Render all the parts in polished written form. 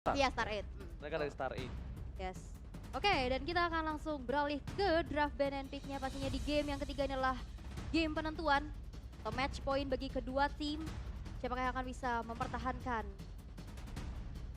Iya, Star 8. Mereka dari Star 8. Yes. Oke, dan kita akan langsung beralih ke draft ban and pick-nya pastinya di game yang ketiga ini adalah game penentuan atau match point bagi kedua tim. Siapakah yang akan bisa mempertahankan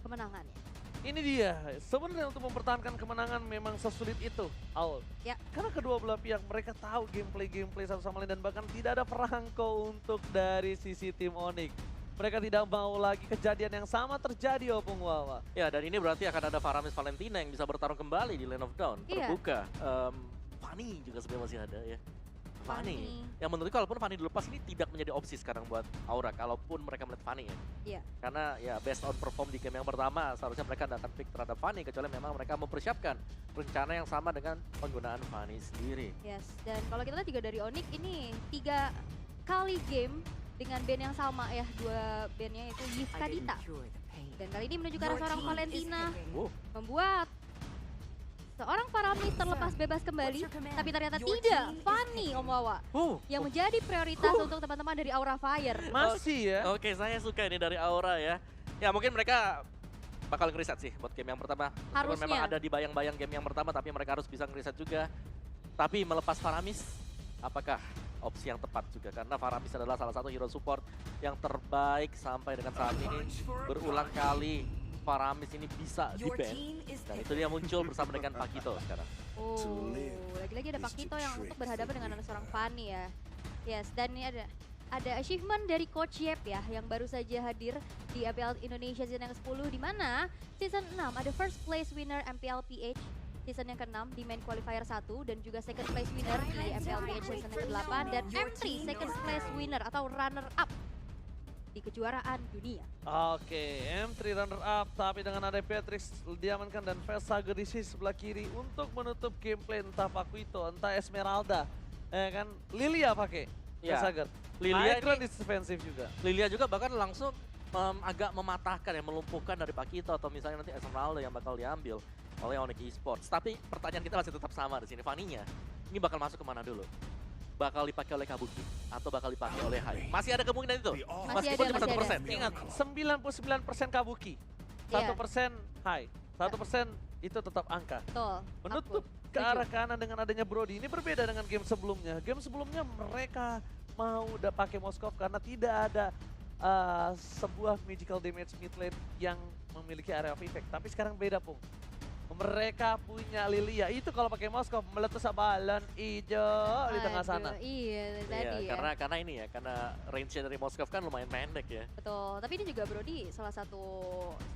kemenangannya? Ini dia, sebenarnya untuk mempertahankan kemenangan memang sesulit itu, Aul. Ya. Karena kedua belah pihak mereka tahu gameplay satu sama lain dan bahkan tidak ada perangko untuk dari sisi tim Onyx. Mereka tidak mau lagi kejadian yang sama terjadi, Opung Wawa. Ya, dan ini berarti akan ada Faramis Valentina yang bisa bertarung kembali di Lane of Dawn. Iya. Terbuka. Fanny juga sebenarnya masih ada ya. Fanny. Fanny. Yang menurutku kalaupun Fanny dilepas ini tidak menjadi opsi sekarang buat Aura. Kalaupun mereka melihat Fanny ya. Iya. Karena ya based on perform di game yang pertama seharusnya mereka tidak akan pick terhadap Fanny. Kecuali memang mereka mempersiapkan rencana yang sama dengan penggunaan Fanny sendiri. Yes, dan kalau kita lihat juga dari Onyx ini 3 kali game dengan band yang sama ya, 2 bandnya itu Yivka Dita. Dan kali ini menuju ke arah seorang Valentina, membuat seorang Faramis terlepas bebas kembali, tapi ternyata tidak Fanny, Om Wawa, yang menjadi prioritas untuk teman-teman dari Aura Fire. Masih ya. Oke, saya suka ini dari Aura ya. Ya mungkin mereka bakal ngeriset sih buat game yang pertama. Meskipun Harusnya. memang ada di bayang-bayang game yang pertama, tapi mereka harus bisa ngeriset juga. Tapi melepas Faramis, apakah opsi yang tepat juga? Karena Faramis adalah salah satu hero support yang terbaik sampai dengan saat ini. Berulang kali Faramis ini bisa di-ban. Dan itu dia muncul bersama dengan Pakito sekarang. Oh, lagi-lagi ada Pakito yang untuk berhadapan dengan seorang Fanny ya. Yes, dan ini ada achievement dari Coach Yep ya, yang baru saja hadir di MPL Indonesia season yang ke-10, di mana season 6 ada first place winner MPL PH season yang ke-6 di main qualifier 1, dan juga second place winner di MPL PH season yang ke-8, dan M3 second place winner atau runner up di kejuaraan dunia. Oke, M3 runner up, tapi dengan ada Patrick diamankan dan Vesager di sisi sebelah kiri untuk menutup gameplay entah Paquito, entah Esmeralda. Kan Lilia pakai Ya, Vesager. Lilia Icon ini- defensif juga. Lilia juga bahkan langsung agak mematahkan ya, melumpuhkan dari Pakito atau misalnya nanti Esmeralda yang bakal diambil oleh Onyx Esports. Tapi pertanyaan kita masih tetap sama di sini. Fanny-nya ini bakal masuk kemana dulu? Bakal dipakai oleh Kabuki atau bakal dipakai oleh Hai? Masih ada kemungkinan itu? Meskipun cuma masih 1%. ada. Ingat, 99% Kabuki, 1% Hai, 1% itu tetap angka. Betul. Menutup Aku ke setuju. arah kanan dengan adanya Brody. Ini berbeda dengan game sebelumnya. Game sebelumnya mereka mau udah pakai Moskov karena tidak ada sebuah magical damage mid lane yang memiliki area of effect. Tapi sekarang beda, Pung. Mereka punya Lilia. Itu kalau pakai Moskov meletus balon hijau di tengah sana. Aduh, iya, tadi ya. Karena ini ya, karena range dari Moskov kan lumayan pendek ya. Betul, tapi ini juga Brody salah satu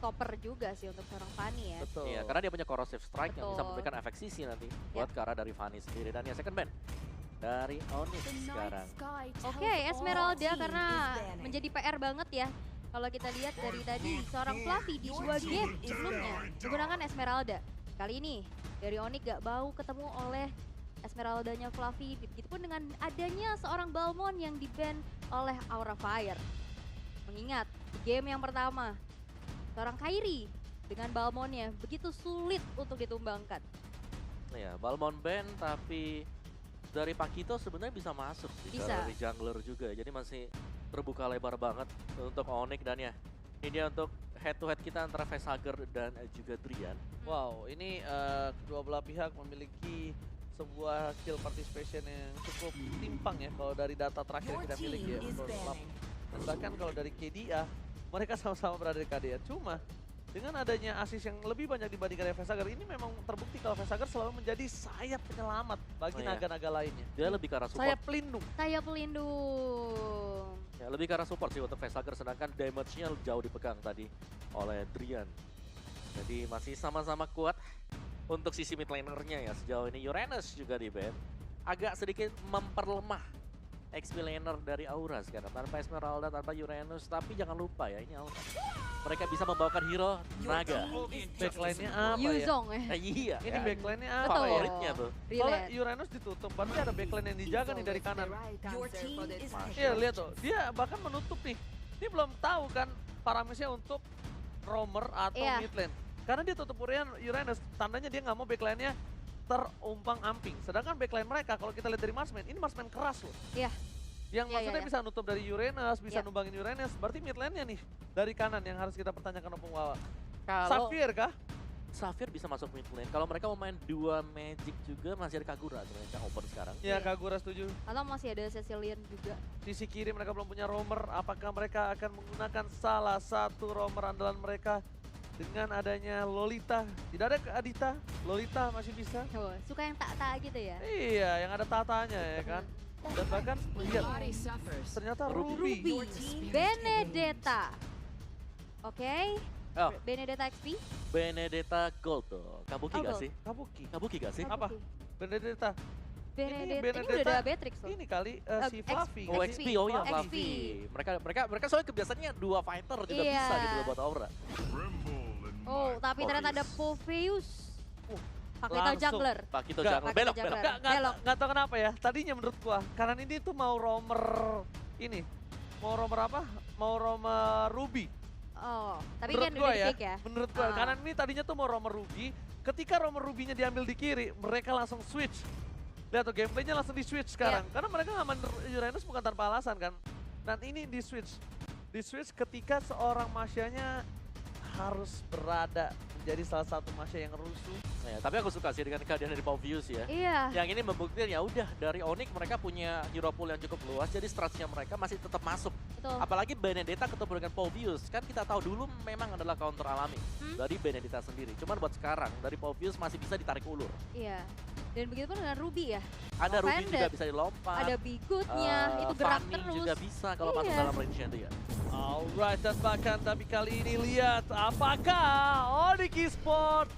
stopper juga sih untuk seorang Fanny ya. Betul. Iya, karena dia punya corrosive strike yang bisa Betul. memberikan efek sisi nanti buat ke arah dari Fanny sendiri. Dan ya second ban dari Onyx sekarang. Oke, Esmeralda karena menjadi PR banget ya. Kalau kita lihat dari tadi, seorang Fluffy di 2 game sebelumnya menggunakan Esmeralda. Kali ini dari Onyx gak mau ketemu oleh Esmeraldanya Fluffy. Begitupun dengan adanya seorang Balmon yang di-ban oleh Aura Fire. Mengingat di game yang pertama, seorang Kairi dengan Balmonnya begitu sulit untuk ditumbangkan. Ya, Balmon ban tapi dari Pakito sebenarnya bisa masuk sih Bisa. dari jungler juga. Jadi masih terbuka lebar banget untuk Onyx dan ya. Ini dia untuk head to head kita antara Vesager dan juga Drian. Wow, ini kedua belah pihak memiliki sebuah kill participation yang cukup timpang ya kalau dari data terakhir yang kita miliki ya. Dan bahkan kalau dari KDA, mereka sama-sama berada di KDA. Cuma dengan adanya assist yang lebih banyak dibandingkan dari Vesager, ini memang terbukti kalau Vesager selalu menjadi sayap penyelamat bagi Oh iya. naga-naga lainnya. Dia lebih ke arah support. Sayap pelindung. Saya pelindung. Ya, lebih ke arah support sih untuk Vesager, sedangkan damage-nya jauh dipegang tadi oleh Drian. Jadi masih sama-sama kuat untuk sisi mid laner-nya ya sejauh ini. Uranus juga di ban. Agak sedikit memperlemah XP laner dari Aura sekarang. Tanpa Esmeralda, tanpa Uranus. Tapi jangan lupa ya, ini Aura. Mereka bisa membawakan hero naga. Backline-nya apa ya? Yuzong ya. Iya, Ini kan? backline-nya apa Betul. ya? Favoritnya tuh. Soalnya Relate. Uranus ditutup, berarti ada backline yang dijaga nih dari kanan. Iya, lihat tuh. Dia bahkan menutup nih. Dia belum tahu kan paramisnya untuk roamer atau Iya. mid lane. Karena dia tutup Uranus, tandanya dia nggak mau backline-nya terumpang-amping. Sedangkan backline mereka, kalau kita lihat dari Marsman, ini Marsman keras loh. Iya. Yang Iya, maksudnya iya. bisa nutup dari Uranus, bisa Iya. numbangin Uranus, berarti mid lane-nya nih dari kanan yang harus kita pertanyakan Opung Wawa. Kalau Xavier kah? Xavier bisa masuk mid lane. Kalau mereka mau main 2 Magic juga masih ada Kagura sebenarnya yang open sekarang. Ya, Iya. Kagura setuju. Atau masih ada Cecilian juga. Sisi kiri mereka belum punya roamer. Apakah mereka akan menggunakan salah satu roamer andalan mereka dengan adanya Lolita? Tidak ada Adita, Lolita masih bisa. Oh, suka yang tak-tak gitu ya. Iya, yang ada tatanya ya kan. Dan bahkan lihat ternyata Ruby. Ruby, Benedetta. Oke, Oh, Benedetta XP. Benedetta Gold tuh. Kabuki Oh, gak Gold. sih? Kabuki. Kabuki gak sih? Apa? Benedetta. Benedetta, ini udah Benedetta. ada Beatrix loh. Ini kali si Fluffy. Oh, nggak sih? XP, oh ya XP. Fluffy. Mereka soalnya kebiasaannya 2 fighter juga Iya. bisa gitu buat Aura. Oh, tapi ternyata ada Poveus. Pakai Langsung. jungler. Pak Kito Nggak, jungle, pakai belok, jungler. belok. Belok. Nggak tahu kenapa ya. Tadinya menurut gua, karena ini tuh mau roamer ini. Mau roamer apa? Mau roamer Ruby. Oh, tapi Menurut kan gua udah ya, di-pick ya. menurut gua. Ah. Karena ini tadinya tuh mau roamer Ruby. Ketika roamer Ruby-nya diambil di kiri, mereka langsung switch. Lihat tuh gameplaynya langsung di switch sekarang. Iya. Karena mereka ngaman Uranus bukan tanpa alasan kan. Dan ini di switch. Di switch ketika seorang Masyanya harus berada menjadi salah satu Masya yang rusuh. Nah, ya, tapi aku suka sih dengan kehadiran dari Pauvius ya. Iya. Yang ini membuktikan ya udah dari Onyx mereka punya hero pool yang cukup luas, jadi strateginya mereka masih tetap masuk. Betul. Apalagi Benedetta ketemu dengan Pauvius, kan kita tahu dulu memang adalah counter alami dari Benedetta sendiri. Cuman buat sekarang dari Pauvius masih bisa ditarik ulur. Iya. Dan begitu pun dengan Ruby ya. Ada Ruby Offended. juga bisa dilompat. Ada Bigutnya, itu gerak Fanny terus. juga bisa kalau masuk Iya. dalam range-nya dia. Alright, dan bahkan tapi kali ini lihat apakah Onyx Esports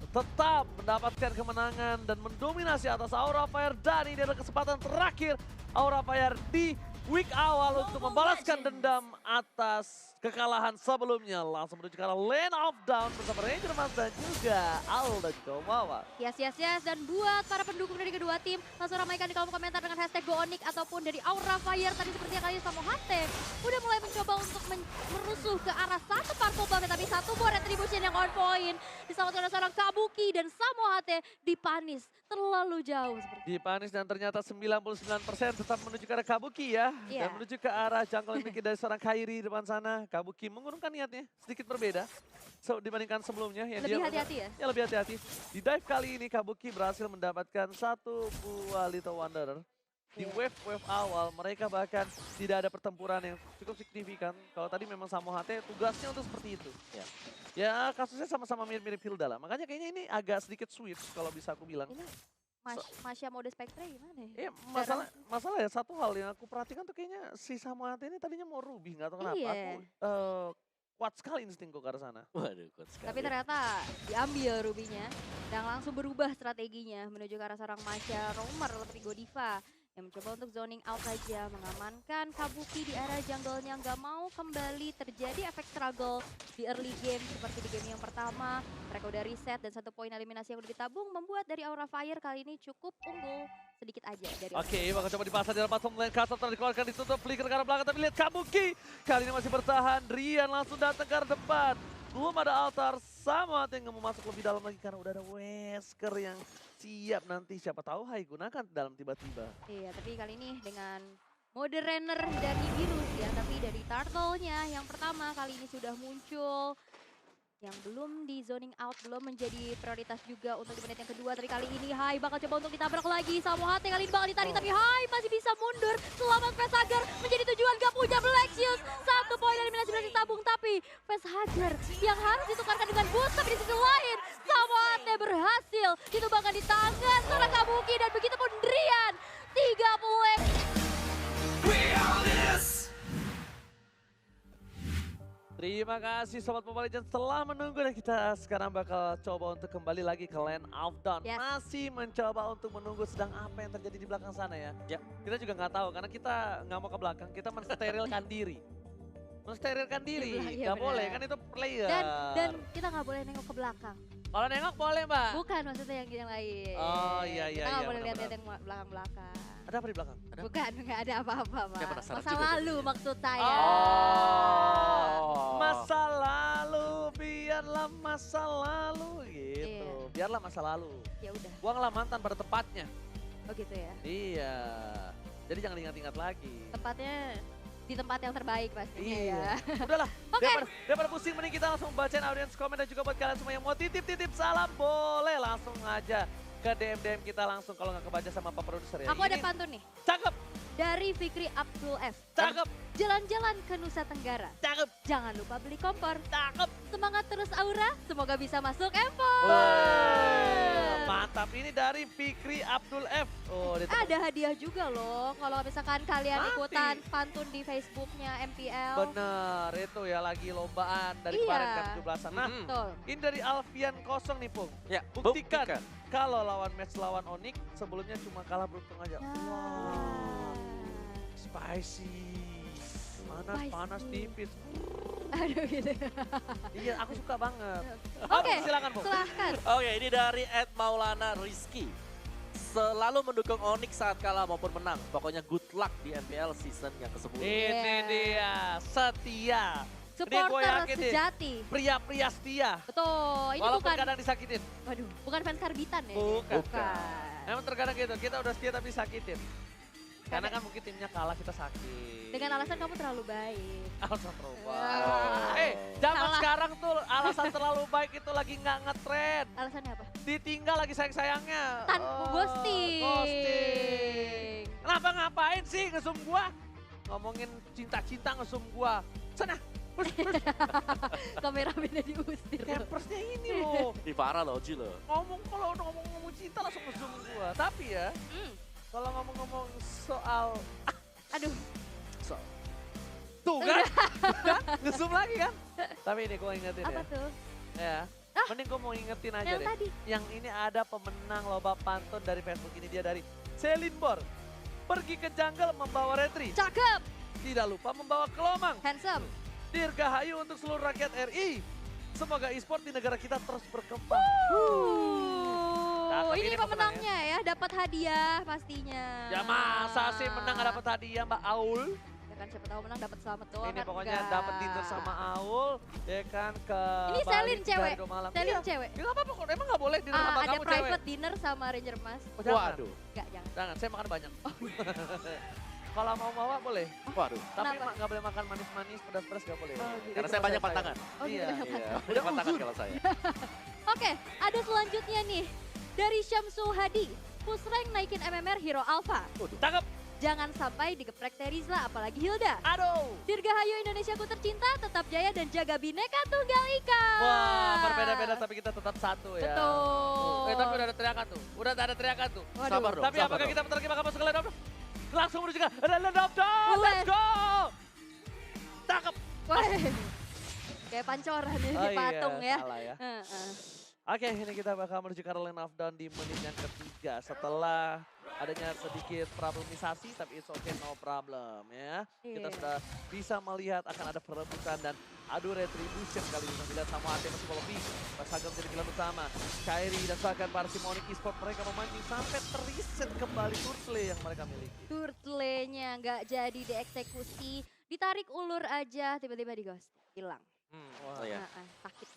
tetap mendapatkan kemenangan dan mendominasi atas Aura Fire, dan ini adalah kesempatan terakhir Aura Fire di week awal untuk membalaskan dendam atas kekalahan sebelumnya. Langsung menuju ke arah Lane of Down bersama Ranger Mas dan juga Alda Komawa. Yes. Dan buat para pendukung dari kedua tim, langsung ramaikan di kolom komentar dengan hashtag GoOnyx ataupun dari Aura Fire. Tadi seperti yang kalian sama Hate, udah mulai mencoba untuk merusuh ke arah satu Purple Bomb, tapi satu buah Retribution yang on point. Diselamatkan oleh seorang Kabuki dan Samo Hate dipanis terlalu jauh seperti Dipanis dan ternyata 99% tetap menuju ke arah Kabuki ya. Iya. Dan menuju ke arah jungle yang dimiliki dari seorang Kairi di depan sana. Kabuki mengurungkan niatnya, sedikit berbeda dibandingkan sebelumnya. Yang lebih dia hati-hati ya. Ya, lebih hati-hati. Di dive kali ini Kabuki berhasil mendapatkan satu buah Little Wanderer. Di Iya. wave awal mereka bahkan tidak ada pertempuran yang cukup signifikan. Kalau tadi memang Samo HT tugasnya untuk seperti itu. Ya kasusnya sama-sama mirip-mirip Hilda lah. Makanya kayaknya ini agak sedikit switch kalau bisa aku bilang. Ini Masya mode Spectre gimana ya? Iya, masalah ya satu hal yang aku perhatikan tuh kayaknya si Samuel ini tadinya mau Ruby, nggak tahu kenapa. Iya. Aku kuat sekali instingku ke arah sana. Waduh, kuat sekali. Tapi ternyata diambil Rubinya dan langsung berubah strateginya menuju ke arah seorang Masya Roamer seperti Godiva yang mencoba untuk zoning out saja, mengamankan Kabuki di area jungle-nya, nggak mau kembali terjadi efek struggle di early game seperti di game yang pertama. Mereka udah reset dan satu poin eliminasi yang udah ditabung membuat dari Aura Fire kali ini cukup unggul sedikit aja dari Oke, bakal coba dipasang di dalam bottom lane. Kasar telah dikeluarkan, ditutup, flicker ke arah belakang. Tapi lihat Kabuki kali ini masih bertahan. Rian langsung datang ke arah depan. Belum ada altar, sama yang mau masuk lebih dalam lagi karena udah ada Wesker yang siap nanti. Siapa tahu Hai gunakan dalam tiba-tiba. Iya, tapi kali ini dengan mode runner dari Virus ya, tapi dari Turtle-nya yang pertama kali ini sudah muncul. Yang belum di zoning out, belum menjadi prioritas juga untuk di menit yang kedua. Tapi kali ini Hai bakal coba untuk ditabrak lagi. Samo Hate kali ini bakal ditarik, tapi Hai masih bisa mundur. Selamat Facehager menjadi tujuan, gak punya Black Shield. Satu poin eliminasi berhasil tabung, tapi Facehager yang harus ditukarkan dengan boost. Tapi di sisi lain, Samo Hate berhasil ditumbangkan di tangan seorang Kabuki. Dan begitu pun Drian, 3 poin. Terima kasih Sobat Mobile Legends telah menunggu dan kita sekarang bakal coba untuk kembali lagi ke Land of Dawn. Yes. Masih mencoba untuk menunggu sedang apa yang terjadi di belakang sana ya. Ya. Kita juga nggak tahu karena kita nggak mau ke belakang, kita mensterilkan diri. Mensterilkan diri, Iya, nggak benar. boleh kan itu player. Dan kita nggak boleh nengok ke belakang. Kalau nengok boleh Mbak. Bukan maksudnya yang lain. Oh, iya, Kita nggak iya, boleh lihat benar-benar. yang belakang-belakang. Ada apa di belakang? Ada? Bukan, nggak ada apa-apa, Pak. Saya penasaran Masa juga lalu jadinya. maksud saya. Oh. Masa lalu, biarlah masa lalu gitu. Iya. Biarlah masa lalu. Ya udah, Buanglah mantan pada tempatnya. oh gitu ya. Iya. Jadi jangan ingat-ingat lagi. Tempatnya di tempat yang terbaik pastinya ya. Iya. Udahlah, Oke. daripada pusing mending kita langsung bacain audience comment dan juga buat kalian semua yang mau titip-titip salam boleh langsung aja ke DM kita langsung kalau nggak kebaca sama Pak Produser ya. Aku ada Ini pantun nih. Cakep, Dari Fikri Abdul F. cakep, Jalan-jalan ke Nusa Tenggara. cakep, Jangan lupa beli kompor. cakep. Semangat terus Aura, semoga bisa masuk Empor. Wah, mantap. Ini dari Fikri Abdul F. Oh, dia Ada hadiah juga loh kalau misalkan kalian Nanti. ikutan pantun di Facebooknya MPL. bener itu ya lagi lombaan dari Iya. kemarin kan 17-an. Nah, Betul. ini dari Alfian kosong nih Pung. Ya, Buktikan kalau lawan match lawan Onyx sebelumnya cuma kalah beruntung aja. Nah. Wow, spicy. Panas Spicy. tipis. Aduh gitu. Iya, aku suka banget. Oke, Silakan Pung. silahkan. Oke, ini dari Maulana Rizky. Selalu mendukung Onyx saat kalah maupun menang. Pokoknya good luck di MPL season yang ke-10. Ini dia, setia. Supporter yakin nih. sejati. Pria-pria setia. Betul. Ini Walaupun bukan, kadang disakitin. waduh, bukan fans karbitan ya? Bukan. Bukan. Emang terkadang gitu, kita udah setia tapi sakitin. Karena kan mungkin timnya kalah kita sakit. Dengan alasan kamu terlalu baik. alasan terlalu Wah. baik. Zaman Salah. sekarang tuh alasan terlalu baik itu lagi nggak ngetren. Alasannya apa? Ditinggal lagi sayang-sayangnya. Ghosting. Ghosting. Kenapa ngapain sih ngesum gua? Ngomongin cinta-cinta ngesum gua. Sana. Kameramennya diusir. Campersnya ini loh. Ih, parah loh, Ji loh. Kalau ngomong cinta langsung ngesum gua. Tapi ya, Hmm. kalau ngomong-ngomong soal Aduh, tuh kan, ngesum lagi kan. Tapi ini gue ingetin apa ya. tuh? Ya, Ah, mending gue mau ingetin aja Yang deh. tadi. Yang ini ada pemenang lomba pantun dari Facebook ini dia dari Celine Bor. Pergi ke jungle membawa retri. Cakep, Tidak lupa membawa kelomang. handsome. Dirgahayu untuk seluruh rakyat RI. Semoga e-sport di negara kita terus berkembang. Cakep, Ini ini pemenangnya ya, dapat hadiah pastinya. Ya masa sih menang gak dapat hadiah Mbak Aul? Ya kan siapa tahu menang dapat selamat doang Ini kan pokoknya enggak. dapat dinner sama Aul, ya kan ke Ini Bali Celine cewek. dari 2 malam. Celine Iya. cewek. Ya nggak apa-apa kok, emang nggak boleh dinner sama Ada kamu private cewek. dinner sama Ranger Mas. Oh, jangan. Waduh, Enggak, jangan. Jangan, saya makan banyak. Kalau mau bawa boleh, waduh. tapi Kenapa? nggak boleh makan manis-manis, pedas-pedas nggak boleh. Oh, gitu. Karena saya banyak pantangan. Oh, gitu, Iya. banyak Iya, pantangan. banyak pantangan kalau saya. Oke, ada selanjutnya nih. Dari Syamsul Hadi. Push rank naikin MMR Hero Alpha. Cakep, Jangan sampai digeprek Terizla, apalagi Hilda. aduh. Dirgahayu Indonesiaku tercinta, tetap jaya dan jaga Bhinneka Tunggal Ika. Wah, berbeda-beda tapi kita tetap satu ya. Betul. Tapi udah ada teriakan tuh, udah ada teriakan tuh. Waduh. Sabar dong, Tapi sabar apakah dong. kita bentar lagi bakal masuk ke Land of Dawn? Langsung menuju ke Land of Dawn, Boleh. let's go! Cakep. Wah. Kayak pancoran ya, di patung ya. Salah ya. Heeh. Oke, ini kita bakal menuju ke Land of Dawn di menit yang ketiga setelah adanya sedikit problematisasi, tapi it's okay, no problem ya. Kita Iya. sudah bisa melihat akan ada perebutan dan adu retribution kali ini. Bila sama AT masih lebih, Pasaga menjadi pilihan utama. Kairi dan bahkan para Simonic Esport mereka memancing sampai teriset kembali Turtle yang mereka miliki. Turtle-nya nggak jadi dieksekusi, ditarik ulur aja, tiba-tiba di ghost, hilang. Oh ya. Heeh, sakit.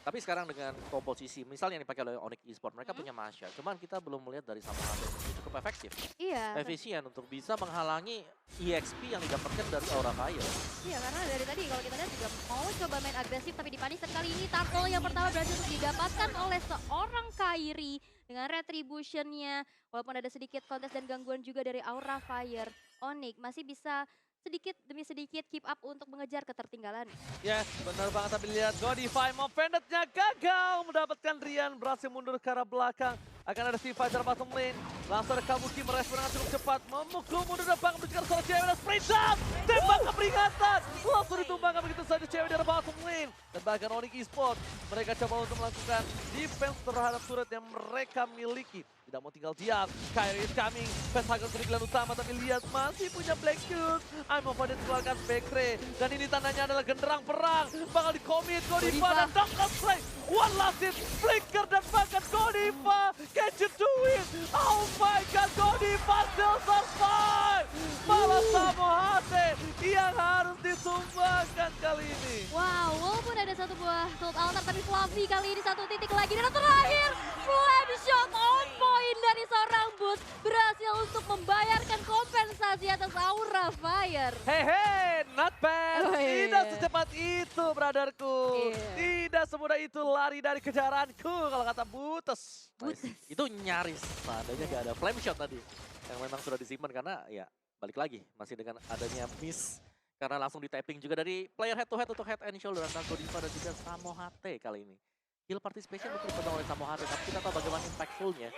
Tapi sekarang dengan komposisi, misalnya yang dipakai oleh Onyx Esport, mereka punya Masha. Cuman kita belum melihat dari sama satu yang cukup efektif. Iya. Efisien untuk bisa menghalangi EXP yang didapatkan dari Aura Fire. Iya, karena dari tadi kalau kita lihat juga mau coba main agresif tapi dipanis, dan kali ini turtle yang pertama berhasil untuk didapatkan oleh seorang Kairi dengan retributionnya. Walaupun ada sedikit kontes dan gangguan juga dari Aura Fire, Onyx masih bisa sedikit demi sedikit keep up untuk mengejar ketertinggalan. Yes, benar banget. Tapi lihat Godify Vendetnya gagal mendapatkan Rian, berhasil mundur ke arah belakang. Akan ada Steve Fighter bottom lane. Langsung ada Kabuki merespon dengan cukup cepat. Memukul mundur depan menuju ke seorang cewek dan sprint jump. Tembak ke peringatan. Langsung ditumbangkan begitu saja cewek dari bottom lane. Dan bahkan Onyx Esport, mereka coba untuk melakukan defense terhadap turret yang mereka miliki. Tidak mau tinggal diam. Kairi is coming. Pasaga menjadi pilihan utama, tapi lihat masih punya Black Shield. I'm Avoided keluarkan Backray. Dan ini tandanya adalah genderang perang. Bakal dikomit Godiva dan Doctor Strike. One last hit. Flicker dan bahkan Godiva. Can you do it? Oh my god, Godiva still survive. Malah Samohase yang harus disumbangkan kali ini. Wow, walaupun ada satu buah Gold Altar, tapi Fluffy kali ini satu titik lagi. Dan yang terakhir, Flame Shot on point dari seorang Opus berhasil untuk membayarkan kompensasi atas Aura Fire. Hehe, not bad. Oh, iya. Tidak secepat itu, brotherku. Iya. Tidak semudah itu lari dari kejaranku, kalau kata Buttes. Nice. Itu nyaris, seandainya gak ada flame shot tadi. Yang memang sudah disimpan karena ya balik lagi. Masih dengan adanya miss. Karena langsung di tapping juga dari player head to head untuk head and shoulder antara Godiva dan juga Samohate kali ini. Kill participation itu dipegang oleh Samohate, tapi kita tahu bagaimana impactfulnya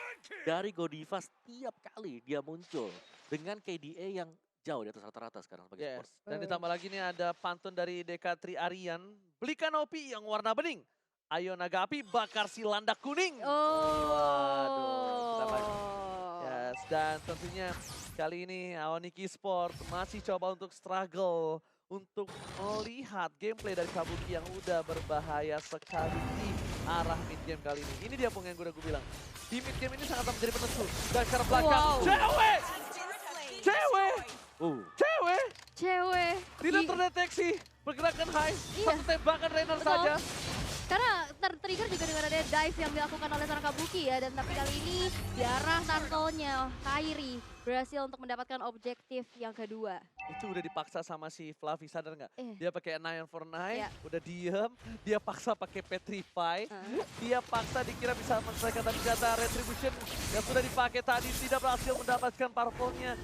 dari Godiva setiap kali dia muncul dengan KDA yang jauh di atas rata-rata sekarang sebagai Yes. support. Dan ditambah lagi nih ada pantun dari DK3 Aryan. Belikan OP yang warna bening. Ayo naga api bakar si landak kuning. Waduh, kita lagi. Yes, dan tentunya kali ini Aonic Esport masih coba untuk struggle untuk melihat gameplay dari Kabuki yang udah berbahaya sekali di arah mid game kali ini. Ini dia Pung yang gue bilang. Di mid game ini sangat menjadi penentu. Dan ke belakang, Wow. cewek! Cewek! Cewek! Cewek. Tidak terdeteksi pergerakan high. Iya. Satu tembakan Rainer Betul. saja. Karena tertrigger juga dengan ada dive yang dilakukan oleh seorang Kabuki ya. Dan tapi kali ini di arah turtle-nya Kairi berhasil untuk mendapatkan objektif yang kedua. Itu udah dipaksa sama si Fluffy, sadar nggak? Eh. Dia pakai 9 for 9, Iya. udah diem. Dia paksa pakai Petrify. Dia paksa dikira bisa menyelesaikan tadi data Retribution yang sudah dipakai tadi. Tidak berhasil mendapatkan purple-nya.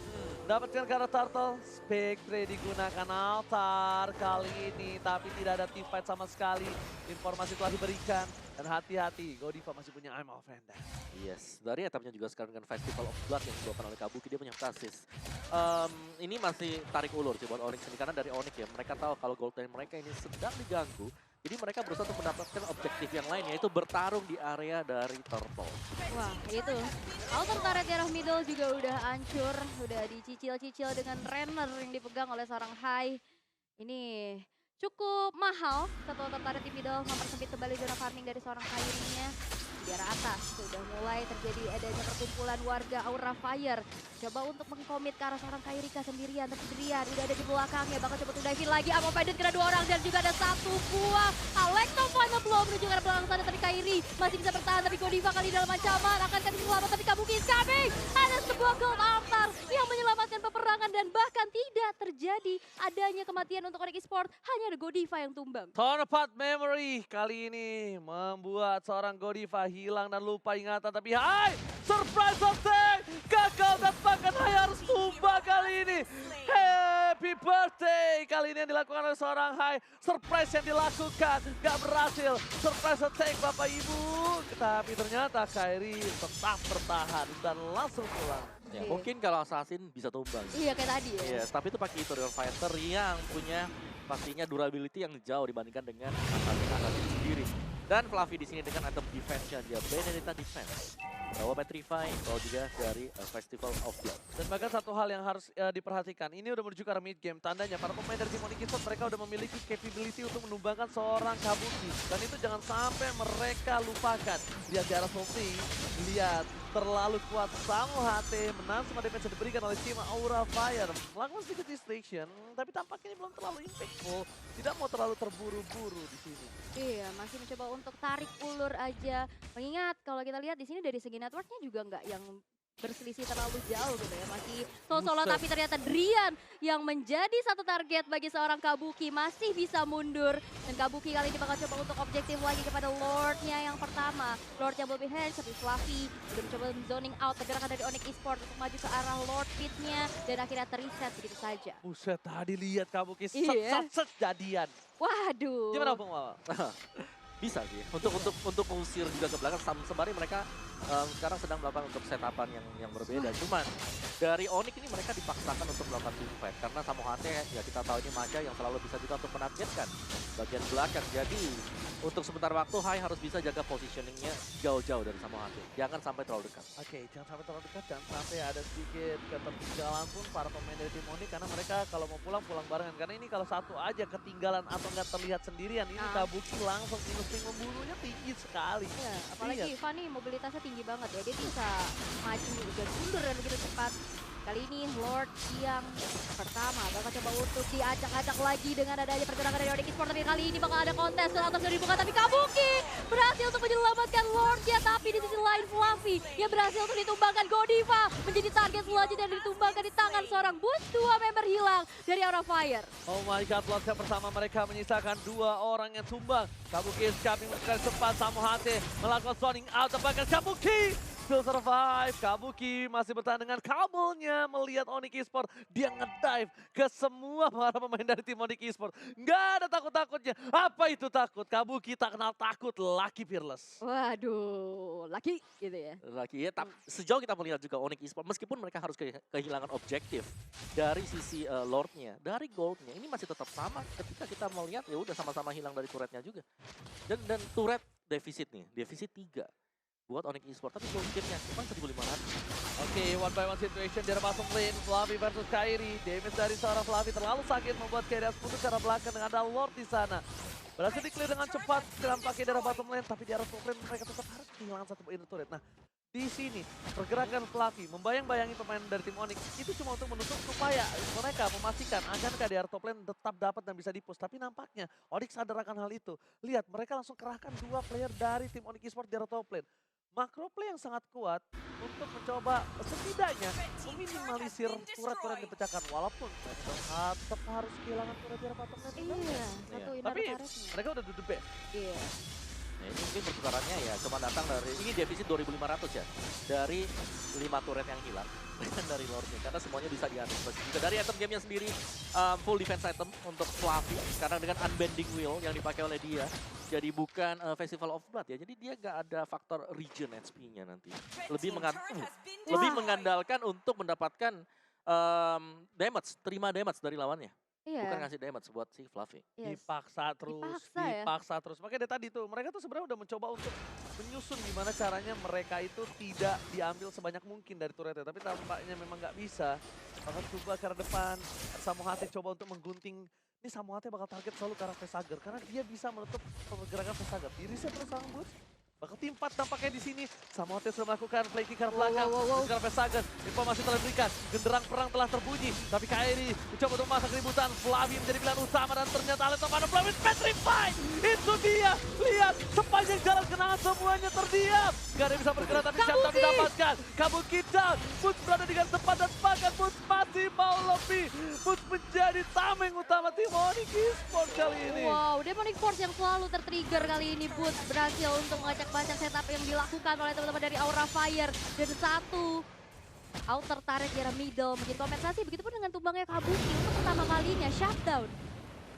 Dapatkan karena turtle. Spectre digunakan altar kali ini. Tapi tidak ada team fight sama sekali. Informasi telah diberikan. Dan hati-hati, Godiva masih punya I'm Offender. Yes, dari etapnya juga sekarang dengan Festival of Blood yang dibawakan oleh Kabuki, dia punya stasis. Ini masih tarik ulur sih buat Onyx ini, karena dari Onyx ya, mereka tahu kalau gold lane mereka ini sedang diganggu. Jadi mereka berusaha untuk mendapatkan objektif yang lain, yaitu bertarung di area dari Turtle. Wah, itu. Altar turret di arah middle juga udah hancur. Udah dicicil-cicil dengan Renner yang dipegang oleh seorang Hai. Ini cukup mahal. Satu altar turret di middle mempersempit kembali zona farming dari seorang Kairinya. Di arah atas sudah mulai terjadi adanya perkumpulan warga Aura Fire. Coba untuk mengkomit ke arah seorang Kairika sendirian. Tapi Drian udah ada di belakangnya. Bakal coba untuk dive lagi. Amo Pendant kena 2 orang. Dan juga ada 1 buah. Alekto final blow menuju ke arah belakang sana. Tapi Kairi masih bisa bertahan. Tapi Godiva kali dalam ancaman. Akankah diselamat? Tapi Kabuki is coming. Ada sebuah gold altar yang menyelamatkan peperangan. Dan bahkan tidak terjadi adanya kematian untuk Onyx Esport. Hanya ada Godiva yang tumbang. Tonpat Memory kali ini membuat seorang Godiva hilang dan lupa ingatan. Tapi hai, surprise attack! Gagal dan bahkan hai harus tumbang kali ini. Happy birthday! Kali ini yang dilakukan oleh seorang hai. Surprise yang dilakukan, gak berhasil. Surprise attack Bapak Ibu. Tapi ternyata Kairi tetap bertahan dan langsung pulang. Ya, Iya. mungkin kalau Assassin bisa tumbang. Iya kayak tadi ya. Yes, tapi itu pakai Ethereal Fighter yang punya pastinya durability yang jauh dibandingkan dengan Assassin sendiri. Dan Fluffy di sini dengan item defense-nya dia Benedetta Defense. Bawa Petrify, bawa juga dari Festival of Blood. Dan bahkan satu hal yang harus diperhatikan, ini udah menuju ke arah mid game. Tandanya para pemain dari tim Onyx Esport mereka udah memiliki capability untuk menumbangkan seorang Kabuki. Dan itu jangan sampai mereka lupakan. Lihat di arah Something, lihat terlalu kuat Samohate menang semua defense yang diberikan oleh tim Aura Fire. Melakukan sedikit distraction, tapi tampaknya belum terlalu impactful. Tidak mau terlalu terburu-buru di sini. Iya, masih mencoba untuk tarik ulur aja. Mengingat kalau kita lihat di sini dari segi networknya juga nggak yang berselisih terlalu jauh gitu ya. Masih solo Buset. tapi ternyata Drian yang menjadi satu target bagi seorang Kabuki masih bisa mundur. Dan Kabuki kali ini bakal coba untuk objektif lagi kepada Lordnya yang pertama. Lordnya Bobby Hands tapi Fluffy udah mencoba zoning out pergerakan dari Onyx Esport untuk maju ke arah Lord pitnya. Dan akhirnya terreset begitu saja. Buset, tadi lihat Kabuki Iya. set jadian. Waduh. Gimana Bung Wawa? Bisa sih, untuk mengusir juga ke belakang. Sembari mereka sekarang sedang melakukan untuk setapan yang berbeda. Cuman dari Onyx ini mereka dipaksakan untuk melakukan team fight. Karena Samohate ya kita tahu ini Maja yang selalu bisa juga untuk menargetkan bagian belakang. Jadi untuk sebentar waktu Hai harus bisa jaga positioningnya jauh-jauh dari Samohate. Jangan sampai terlalu dekat. Oke, jangan sampai terlalu dekat, jangan sampai ada sedikit ketertinggalan pun para pemain dari tim Onyx. Karena mereka kalau mau pulang barengan. Karena ini kalau satu aja ketinggalan atau nggak terlihat sendirian, ini Kabuki langsung insting membunuhnya tinggi sekali. Ya, apalagi Fanny mobilitasnya tinggi banget ya. Dia bisa maju dan mundur dan begitu cepat. Kali ini Lord yang pertama bakal coba untuk diacak-acak lagi dengan adanya pergerakan dari Onyx Esports. Tapi kali ini bakal ada kontes atas dari dibuka, tapi Kabuki berhasil untuk menyelamatkan Lordnya. Tapi di sisi lain Fluffy yang berhasil untuk ditumbangkan. Godiva menjadi target selanjutnya yang ditumbangkan di tangan seorang Boost. 2 member hilang dari Aura Fire. Oh my god, Lordnya bersama mereka menyisakan 2 orang yang tumbang. Kabuki escaping sekali sempat, Samohate melakukan zoning out, bahkan Kabuki still survive. Kabuki masih bertahan dengan kabelnya, melihat Onyx Esports. Dia ngedive ke semua para pemain dari tim Onyx Esports. Nggak ada takut-takutnya. Apa itu takut? Kabuki tak kenal takut, Lucky Fearless. Waduh, laki gitu ya. Lagi ya, sejauh kita melihat juga Onyx Esports, meskipun mereka harus kehilangan objektif dari sisi Lordnya, dari Goldnya, ini masih tetap sama ketika kita melihat ya udah sama-sama hilang dari turretnya juga. Dan turret defisit nih, defisit 3 buat Onyx Esports, tapi gold gamenya cuma 1.500. Oke, one by one situation di bottom lane, Fluffy versus Kairi. Damage dari seorang Fluffy terlalu sakit membuat Kairi harus putus ke arah belakang dengan ada Lord di sana. Berhasil di-clear dengan cepat, pakai darah bottom lane, tapi di arah top lane mereka tetap harus kehilangan satu inner turret. Nah, di sini pergerakan Fluffy membayang-bayangi pemain dari tim Onyx itu cuma untuk menutup supaya mereka memastikan akankah di area top lane tetap dapat dan bisa di-push. Tapi nampaknya Onyx sadar akan hal itu. Lihat, mereka langsung kerahkan 2 player dari tim Onyx Esports di area top lane. Macro play yang sangat kuat untuk mencoba setidaknya meminimalisir turret-turret yang dipecahkan. Walaupun mereka tetap harus kehilangan turret di area bottom lane. Iya, satu inner Tapi turretnya. mereka udah do the best. Iya. Nah, ini mungkin pertukarannya ya cuma datang dari, ini defisit 2.500 ya, dari 5 turret yang hilang dari Lordnya, karena semuanya bisa diantisipasi juga dari item gamenya sendiri. Full defense item untuk Fluffy karena dengan unbending wheel yang dipakai oleh dia, jadi bukan Festival of Blood ya, jadi dia gak ada faktor regen HP-nya nanti, lebih mengandalkan untuk mendapatkan damage, terima damage dari lawannya. Iya. Bukan ngasih damage buat si Fluffy. Yes. Dipaksa terus, Dipaksa ya? terus. Makanya dari tadi tuh, mereka tuh sebenarnya udah mencoba untuk menyusun gimana caranya mereka itu tidak diambil sebanyak mungkin dari turretnya. Tapi tampaknya memang nggak bisa. Bakal coba ke arah depan, Samohate coba untuk menggunting. Ini Samohate bakal target selalu ke arah Vesager, karena dia bisa menutup pergerakan Vesager. Dirisnya terus sang Boots. Bakal timpat tampaknya di sini. Samohate sudah melakukan flanking ke arah belakang. Ke arah Vesager. Informasi telah diberikan. Genderang perang telah terbunyi. Tapi Kairi mencoba untuk memasak keributan. Fluffy menjadi pilihan utama dan ternyata Alex of Fluffy petrified. Itu dia. Lihat sepanjang jalan kenangan semuanya terdiam. Gak ada yang bisa bergerak tapi Shutdown didapatkan. Kabuki down. Boots berada di garis depan dan bahkan Boots masih mau lebih. Boots menjadi tameng utama tim Onyx Esports kali ini. Wow, Demon Force yang selalu tertrigger kali ini. Boots berhasil untuk mengacak-bacak setup yang dilakukan oleh teman-teman dari Aura Fire. Dan satu outer turret di arah middle menjadi kompensasi. Begitupun dengan tumbangnya Kabuki untuk pertama kalinya Shutdown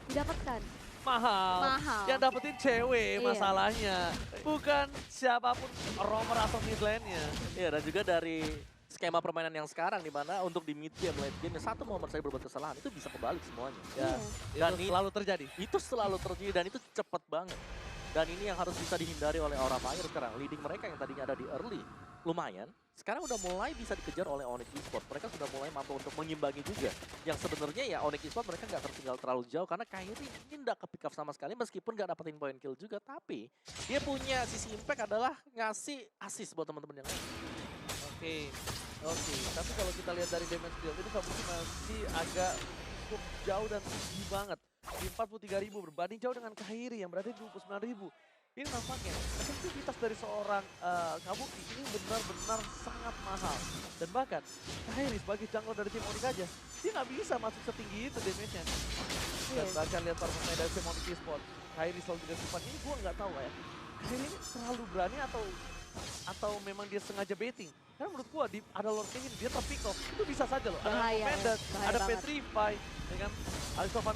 didapatkan. Mahal. Yang dapetin cewek Iya. masalahnya. Bukan siapapun roamer atau mid lane-nya. Iya, dan juga dari skema permainan yang sekarang, di mana untuk di mid game, late game, satu momen saya berbuat kesalahan, itu bisa kebalik semuanya. Ya, Dan itu selalu terjadi. Itu selalu terjadi dan itu cepat banget. Dan ini yang harus bisa dihindari oleh Aura Fire sekarang. Leading mereka yang tadinya ada di early, lumayan. Sekarang udah mulai bisa dikejar oleh Onyx Esports. Mereka sudah mulai mampu untuk mengimbangi juga. Yang sebenarnya ya Onyx Esports mereka nggak tertinggal terlalu jauh. Karena Kairi ini nggak ke-pick up sama sekali meskipun nggak dapetin point kill juga. Tapi dia punya sisi impact adalah ngasih assist buat teman-teman yang lain. Oke. Tapi kalau kita lihat dari damage deal ini Kabuki masih agak cukup jauh dan tinggi banget. Di 43.000 berbanding jauh dengan Kairi yang berada di 29.000. Ini nampaknya efektivitas dari seorang Kabuki ini benar-benar sangat mahal. Dan bahkan Kairi sebagai jungler dari tim Onyx aja, dia nggak bisa masuk setinggi itu damage-nya. Dan bahkan lihat para pemain dari tim Onyx Esports, Kairi selalu di depan. Ini gua nggak tahu ya. Kairi ini terlalu berani atau memang dia sengaja baiting. Karena menurut gua ada Lord King ini, dia terpick off. Itu bisa saja loh. Bahaya, Ada ada banget. Petrify. Dengan Alex of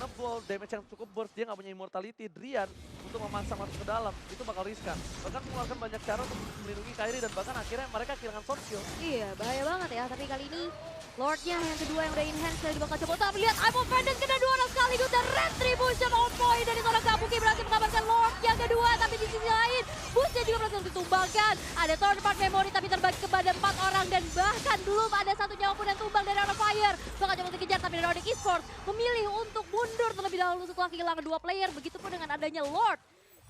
damage yang cukup burst. Dia nggak punya immortality. Drian untuk memaksa masuk ke dalam. Itu bakal riskan. Bahkan mengeluarkan banyak cara untuk melindungi Kairi. Dan bahkan akhirnya mereka kehilangan soft kill. Iya, bahaya banget ya. Tapi kali ini Lordnya yang kedua yang udah enhance dari bakal coba. Tapi lihat I'm of Vengeance kena 2 orang sekaligus dan Retribution on point dari seorang Kabuki berhasil mengamankan Lord yang kedua. Tapi di sisi lain Boostnya juga berhasil ditumbangkan. Ada third part memory tapi terbagi kepada 4 orang dan bahkan belum ada satu nyawa pun yang tumbang dari Aura Fire. Bakal coba untuk dikejar tapi dari Onyx Esports memilih untuk mundur terlebih dahulu setelah kehilangan 2 player. Begitupun dengan adanya Lord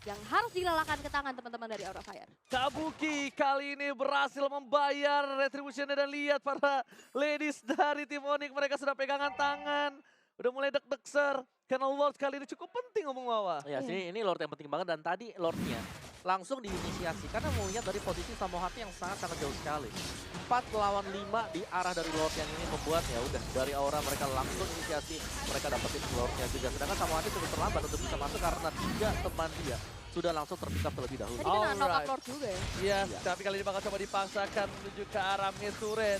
yang harus dilalakan ke tangan teman-teman dari Aura Fire. Kabuki kali ini berhasil membayar retributionnya dan lihat para ladies dari tim Onyx, mereka sudah pegangan tangan. Udah mulai deg-degser karena Lord kali ini cukup penting ngomong Wawa. Ya sih, ini Lord yang penting banget dan tadi Lordnya langsung diinisiasi karena mau lihat dari posisi Samohati yang sangat-sangat jauh sekali. 4 lawan 5 di arah dari Lord yang ini membuat ya udah dari Aura mereka langsung inisiasi, mereka dapetin Lordnya juga. Sedangkan Samohati cukup terlambat untuk bisa masuk karena 3 teman dia sudah langsung terpikat terlebih dahulu. Tadi kena knock up Lord juga ya. Yes, tapi kali ini bakal coba dipaksakan menuju ke arah mid turret.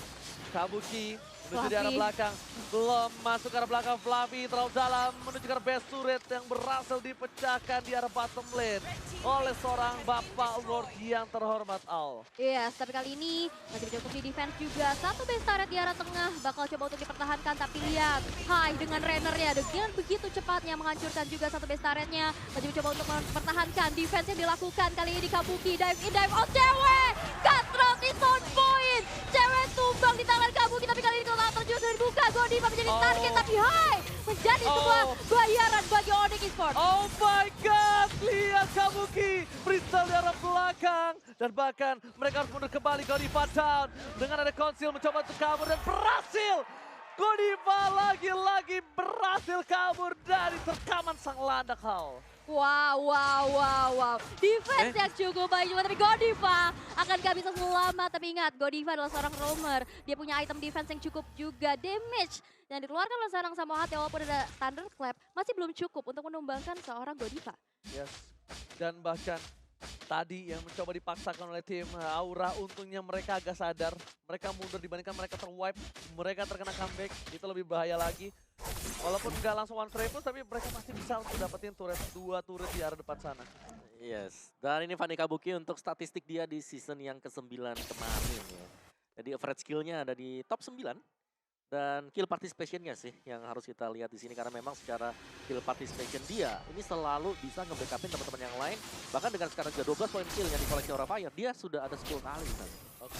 Kabuki menuju di arah belakang, belum masuk ke arah belakang. Fluffy terlalu dalam menuju ke arah base turret yang berhasil dipecahkan di arah bottom lane oleh seorang Bapak Lord yang terhormat Al. Yes, tapi kali ini masih cukup di defense juga. Satu base turret di arah tengah bakal coba untuk dipertahankan, tapi lihat Hai dengan Rennernya dengan begitu cepatnya menghancurkan juga satu base turretnya. Masih mencoba untuk mempertahankan defense yang dilakukan kali ini. Kabuki dive in, dive out, cewek! Cutthroat is on point! Cewek tumbang di tangan Kabuki, tapi kali ini kalau terjun sudah dibuka. Godiva menjadi target, tapi Hai menjadi sebuah bayaran bagi Onyx Esports. Oh my god, lihat Kabuki freestyle di arah belakang. Dan bahkan mereka harus mundur kembali. Godiva down dengan ada konsil mencoba untuk kabur dan berhasil. Godiva lagi-lagi berhasil kabur dari terkaman sang landak Hal. Wow. Defense yang cukup baik juga, tapi Godiva akan gak bisa selamat. Tapi ingat, Godiva adalah seorang roamer. Dia punya item defense yang cukup juga. Damage yang dikeluarkan oleh seorang Samohati walaupun ada Thunderclap masih belum cukup untuk menumbangkan seorang Godiva. Yes, dan bahkan tadi yang mencoba dipaksakan oleh tim Aura, untungnya mereka agak sadar. Mereka mundur dibandingkan mereka terwipe, mereka terkena comeback, itu lebih bahaya lagi. Walaupun nggak langsung one triples, tapi mereka masih bisa untuk dapetin turret, 2 turret di arah depan sana. Yes, dan ini Fanny Kabuki untuk statistik dia di season yang ke-9 kemarin ya. Jadi average skill-nya ada di top 9. Dan kill participation-nya sih yang harus kita lihat di sini karena memang secara kill participation dia ini selalu bisa nge-backupin teman-teman yang lain. Bahkan dengan sekarang juga 12 poin kill yang dikoleksi Aura Fire, dia sudah ada 10 kali. Oke.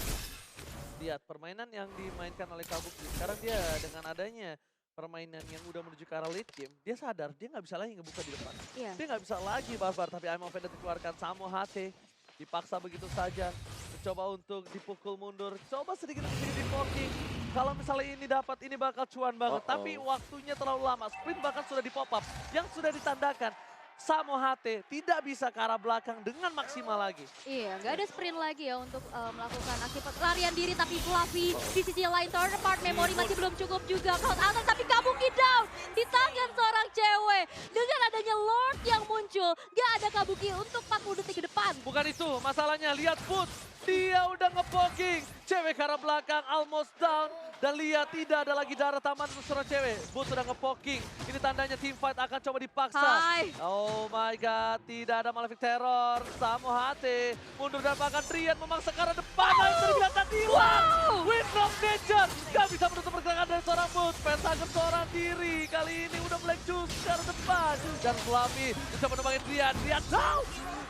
Lihat permainan yang dimainkan oleh Kabuki. Sekarang dia dengan adanya permainan yang udah menuju ke arah late game, dia sadar dia nggak bisa lagi ngebuka di depan. Iya. Dia nggak bisa lagi barbar, tapi I'm offended dikeluarkan. Samohati dipaksa begitu saja. Mencoba untuk dipukul mundur, coba sedikit di poking. Kalau misalnya ini dapat, ini bakal cuan banget. Tapi waktunya terlalu lama, sprint bahkan sudah di pop up. Yang sudah ditandakan, Samohati tidak bisa ke arah belakang dengan maksimal lagi. Iya, nggak ada sprint lagi ya untuk melakukan aksi pelarian diri, tapi Fluffy di sisi lain turn apart, memori masih belum cukup juga. Cloud atas, tapi Kabuki down di tangan seorang cewek. Dengan adanya Lord yang muncul, nggak ada Kabuki untuk 40 detik ke depan. Bukan itu masalahnya, lihat Foot, dia udah nge-poking. Cewek ke arah belakang, almost down. Dan lihat tidak ada lagi darah taman untuk seorang cewek. Boot sudah nge-poking. Ini tandanya team fight akan coba dipaksa. Hai. Oh my god, tidak ada Malefic Terror. Samohati mundur dan bahkan Trian memaksa ke arah depan. Yang terbilang tadi hilang. Wind of Nature gak bisa menutup pergerakan dari seorang Boot. Pentagon seorang diri. Kali ini udah mulai jus ke arah depan. Dan Fluffy bisa menumbangin Trian. Trian down.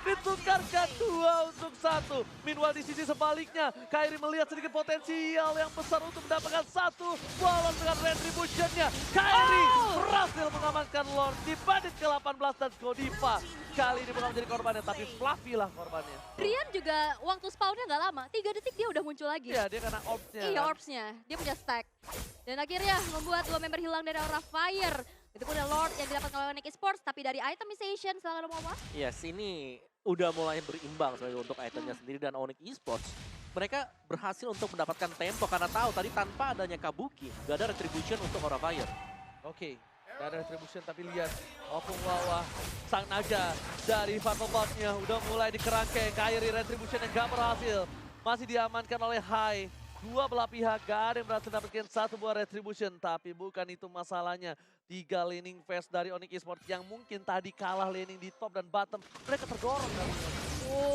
Ditukarkan 2 untuk 1. Meanwhile di sisi sebaliknya, Kairi melihat sedikit potensial yang besar untuk mendapatkan 1 bola dengan retribution-nya. Kairi berhasil mengamankan Lord di menit ke-18 dan Godiva kali ini bukan menjadi korbannya, tapi Fluffy lah korbannya. Rian juga waktu spawnnya nggak lama, 3 detik dia udah muncul lagi. Iya, dia kena orbs-nya. Iya, orbs-nya. Dia punya stack. Dan akhirnya membuat 2 member hilang dari Aura Fire. Itu pun ada Lord yang didapatkan oleh Onyx Esports, tapi dari itemization, silakan mau apa? Yes, ini udah mulai berimbang sebenarnya untuk itemnya sendiri dan Onyx Esports. Mereka berhasil untuk mendapatkan tempo karena tahu tadi tanpa adanya Kabuki, gak ada retribution untuk Aura Fire. Oke, gak ada retribution tapi lihat Opung Wawa, sang naga dari Fatobotnya udah mulai dikerangkeng. Kairi retribution yang gak berhasil, masih diamankan oleh Hai. Dua belah pihak gak ada yang berhasil mendapatkan 1 buah retribution, tapi bukan itu masalahnya. 3 laning phase dari Onyx Esports yang mungkin tadi kalah laning di top dan bottom, mereka terdorong kali ini.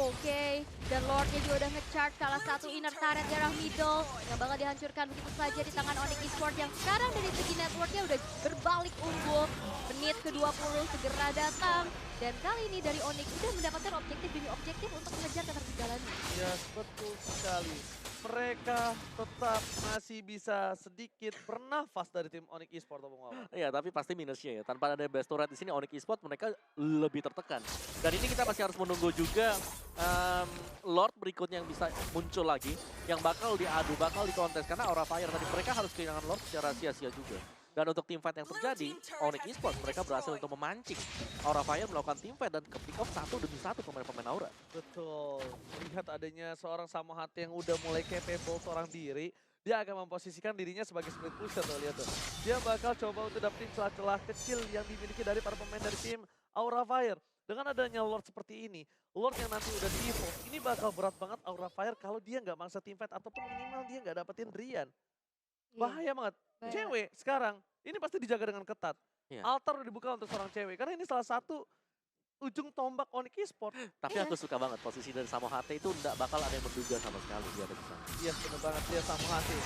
Oke, dan Lordnya juga udah nge-charge salah satu inner turret di arah middle yang bakal dihancurkan begitu saja di tangan Onyx Esports yang sekarang dari segi networknya udah berbalik unggul. Menit ke-20 segera datang dan kali ini dari Onyx udah mendapatkan objektif demi objektif untuk mengejar ketertinggalannya. Ya, betul sekali. mereka tetap masih bisa sedikit bernafas dari tim Onyx Esports, Bung Wawan. Iya, tapi pasti minusnya ya. Tanpa ada best turret di sini, Onyx Esports mereka lebih tertekan. Dan ini kita masih harus menunggu juga Lord berikutnya yang bisa muncul lagi, yang bakal diadu, bakal dikontes. Karena Aura Fire tadi mereka harus kehilangan Lord secara sia-sia juga. Dan untuk team fight yang terjadi, Onyx Esports mereka berhasil untuk memancing Aura Fire melakukan team fight dan ke-pick off satu demi satu pemain-pemain Aura. Betul. Melihat adanya seorang Samohate yang udah mulai capable seorang diri, dia akan memposisikan dirinya sebagai split pusher tuh, lihat tuh. Dia bakal coba untuk dapetin celah-celah kecil yang dimiliki dari para pemain dari tim Aura Fire. Dengan adanya Lord seperti ini, Lord yang nanti udah di-evolve, ini bakal berat banget Aura Fire kalau dia nggak mangsa team fight ataupun minimal dia nggak dapetin Drian. Bahaya banget. Bahaya. Cewek sekarang, ini pasti dijaga dengan ketat. Iya. Altar udah dibuka untuk seorang cewek, karena ini salah satu ujung tombak Onyx Esports. Tapi aku suka banget posisi dari Samohate itu nggak bakal ada yang menduga sama sekali dia ada di sana. Iya, bener banget, dia sama hati.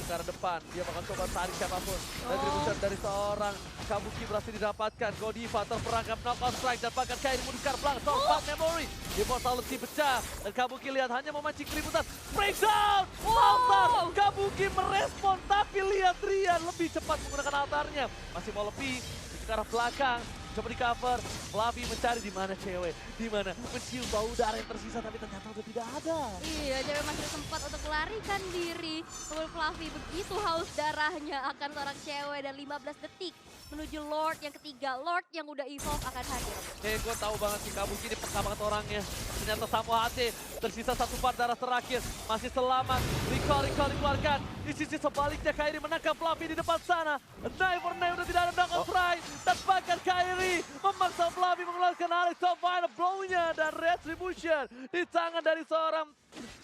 Ke arah depan, dia bakal coba tarik siapapun. Retribution dari seorang Kabuki berhasil didapatkan. Godiva terperangkap knockout strike dan bahkan Kairi Mudikar pelang. Soft memory, Immortality pecah. Dan Kabuki lihat hanya memancing keributan. Breakdown! Altar! Kabuki merespon, tapi lihat Rian lebih cepat menggunakan altarnya. Masih mau lebih, ke arah belakang. Coba di cover, Fluffy mencari di mana cewek, di mana mencium bau darah yang tersisa tapi ternyata udah tidak ada. Iya, cewek masih sempat untuk melarikan diri. Namun Fluffy begitu haus darahnya akan seorang cewek dan 15 detik menuju Lord yang ketiga. Lord yang udah evolve akan hadir. Gue tahu banget sih Kabuki ini peka banget orangnya. Ternyata Samohate tersisa satu part darah terakhir. Masih selamat. Recall dikeluarkan. Di sisi sebaliknya Kairi menangkap Fluffy di depan sana. Knife for knife udah tidak ada knockout strike. Dan bahkan Kairi memaksa Fluffy mengeluarkan Alex Sofine blow-nya. Dan Retribution di tangan dari seorang